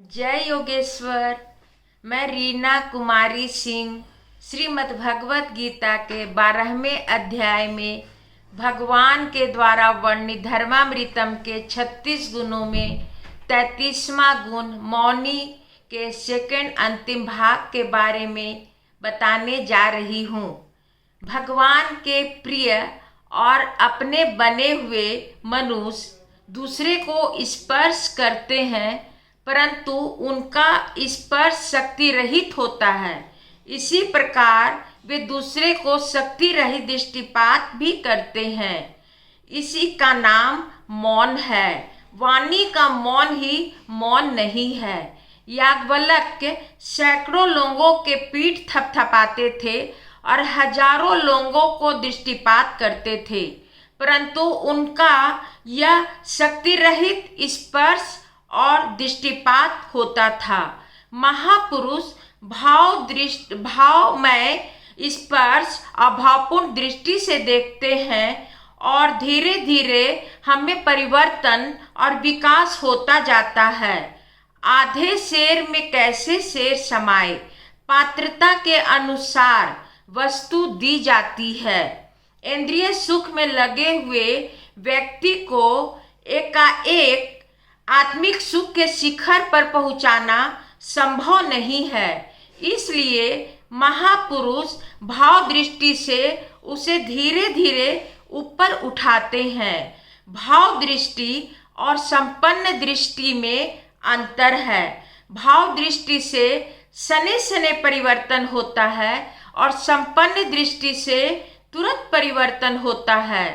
जय योगेश्वर। मैं रीना कुमारी सिंह श्रीमद् भगवत गीता के 12वें अध्याय में भगवान के द्वारा वर्णित धर्मामृतम के 36 गुणों में 33वां गुण मौनी के सेकंड अंतिम भाग के बारे में बताने जा रही हूँ। भगवान के प्रिय और अपने बने हुए मनुष्य दूसरे को स्पर्श करते हैं, परंतु उनका स्पर्श शक्ति रहित होता है। इसी प्रकार वे दूसरे को शक्ति रहित दृष्टिपात भी करते हैं। इसी का नाम मौन है। वाणी का मौन ही मौन नहीं है। याज्ञवल्क्य सैकड़ों लोगों के पीठ थपथपाते थे और हजारों लोगों को दृष्टिपात करते थे, परंतु उनका यह शक्ति रहित स्पर्श और दृष्टिपात होता था। महापुरुष भावमय स्पर्श और भावपूर्ण दृष्टि से देखते हैं और धीरे धीरे हमें परिवर्तन और विकास होता जाता है। आधे शेर में कैसे शेर समाये, पात्रता के अनुसार वस्तु दी जाती है। इंद्रिय सुख में लगे हुए व्यक्ति को एकाएक आत्मिक सुख के शिखर पर पहुंचाना संभव नहीं है। इसलिए महापुरुष भाव दृष्टि से उसे धीरे धीरे ऊपर उठाते हैं। भाव दृष्टि और संपन्न दृष्टि में अंतर है। भाव दृष्टि से सने सने परिवर्तन होता है और संपन्न दृष्टि से तुरंत परिवर्तन होता है,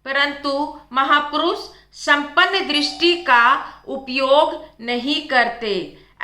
परंतु महापुरुष संपन्न दृष्टि का उपयोग नहीं करते।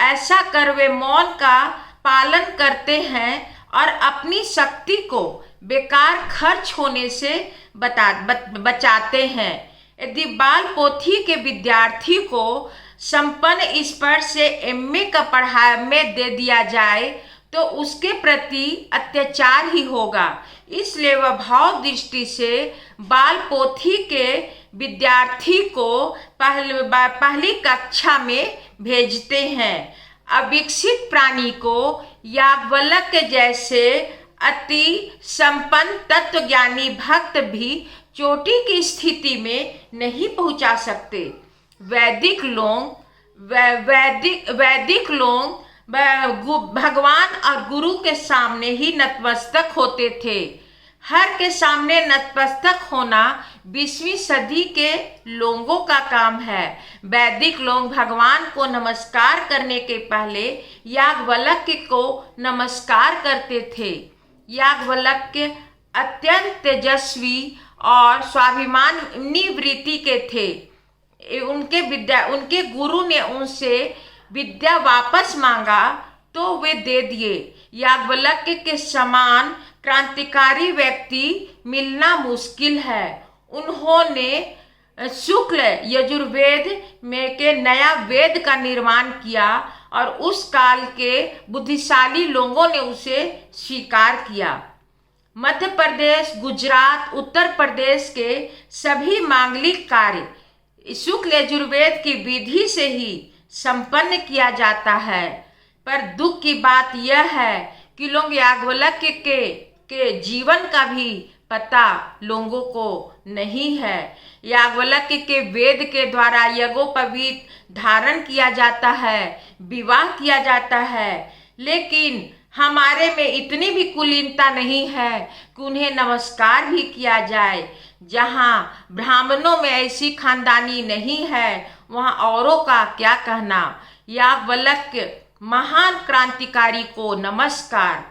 ऐसा कर वे मौन का पालन करते हैं और अपनी शक्ति को बेकार खर्च होने से बचाते हैं। यदि बाल पोथी के विद्यार्थी को संपन्न स्पर्श से एमए का पढ़ाई में दे दिया जाए तो उसके प्रति अत्याचार ही होगा। इसलिए वह भाव दृष्टि से बाल पोथी के विद्यार्थी को पहली कक्षा में भेजते हैं। अविकसित प्राणी को याज्ञवल्क्य जैसे अति संपन्न तत्वज्ञानी भक्त भी चोटी की स्थिति में नहीं पहुंचा सकते। वैदिक लोग भगवान और गुरु के सामने ही नतमस्तक होते थे। हर के सामने नतमस्तक होना 20वीं सदी के लोगों का काम है। वैदिक लोग भगवान को नमस्कार करने के पहले याज्ञवल्क्य को नमस्कार करते थे। याज्ञवल्क्य अत्यंत तेजस्वी और स्वाभिमानी वृत्ति के थे। उनके गुरु ने उनसे विद्या वापस मांगा तो वे दे दिए। याज्ञवल्क्य के समान क्रांतिकारी व्यक्ति मिलना मुश्किल है। उन्होंने शुक्ल यजुर्वेद में के नया वेद का निर्माण किया और उस काल के बुद्धिशाली लोगों ने उसे स्वीकार किया। मध्य प्रदेश, गुजरात, उत्तर प्रदेश के सभी मांगलिक कार्य शुक्ल यजुर्वेद की विधि से ही संपन्न किया जाता है। पर दुख की बात यह है कि लोग याज्ञवल्क्य के जीवन का भी पता लोगों को नहीं है। याज्ञवल्क्य के वेद के द्वारा यज्ञोपवीत धारण किया जाता है, विवाह किया जाता है, लेकिन हमारे में इतनी भी कुलीनता नहीं है कि उन्हें नमस्कार भी किया जाए। जहाँ ब्राह्मणों में ऐसी खानदानी नहीं है, वहाँ औरों का क्या कहना। याज्ञवल्क्य महान क्रांतिकारी को नमस्कार।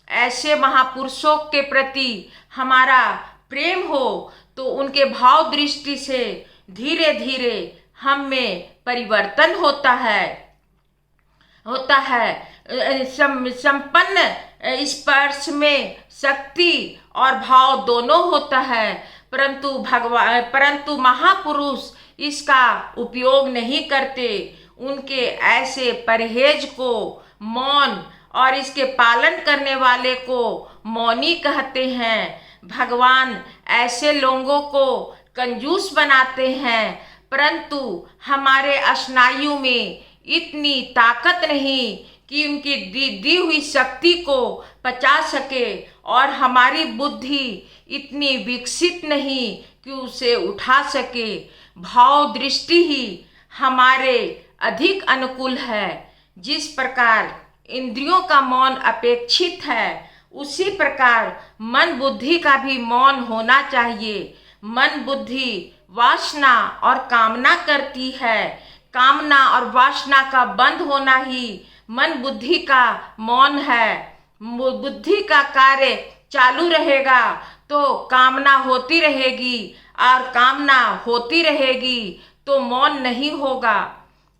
ऐसे महापुरुषों के प्रति हमारा प्रेम हो तो उनके भाव दृष्टि से धीरे धीरे हम में परिवर्तन होता है। संपन्न स्पर्श में शक्ति और भाव दोनों होता है, परंतु महापुरुष इसका उपयोग नहीं करते। उनके ऐसे परहेज को मौन और इसके पालन करने वाले को मौनी कहते हैं। भगवान ऐसे लोगों को कंजूस बनाते हैं, परंतु हमारे स्नायु में इतनी ताकत नहीं कि उनकी दी हुई शक्ति को पचा सके, और हमारी बुद्धि इतनी विकसित नहीं कि उसे उठा सके। भाव दृष्टि ही हमारे अधिक अनुकूल है। जिस प्रकार इंद्रियों का मौन अपेक्षित है, उसी प्रकार मन बुद्धि का भी मौन होना चाहिए। मन बुद्धि वासना और कामना करती है। कामना और वासना का बंद होना ही मन बुद्धि का मौन है। बुद्धि का कार्य चालू रहेगा तो कामना होती रहेगी, और कामना होती रहेगी तो मौन नहीं होगा।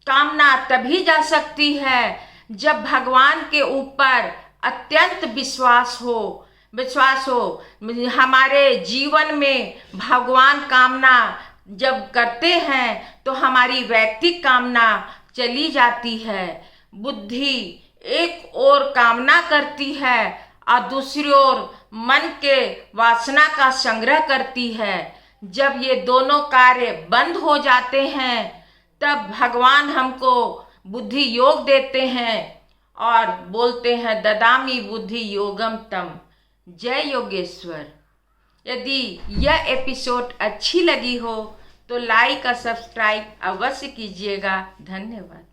कामना तभी जा सकती है जब भगवान के ऊपर अत्यंत विश्वास हो। हमारे जीवन में भगवान कामना जब करते हैं तो हमारी वैयक्तिक कामना चली जाती है। बुद्धि एक ओर कामना करती है और दूसरी ओर मन के वासना का संग्रह करती है। जब ये दोनों कार्य बंद हो जाते हैं, तब भगवान हमको बुद्धि योग देते हैं और बोलते हैं ददामि बुद्धि योगम तम। जय योगेश्वर। यदि यह एपिसोड अच्छी लगी हो तो लाइक और सब्सक्राइब अवश्य कीजिएगा। धन्यवाद।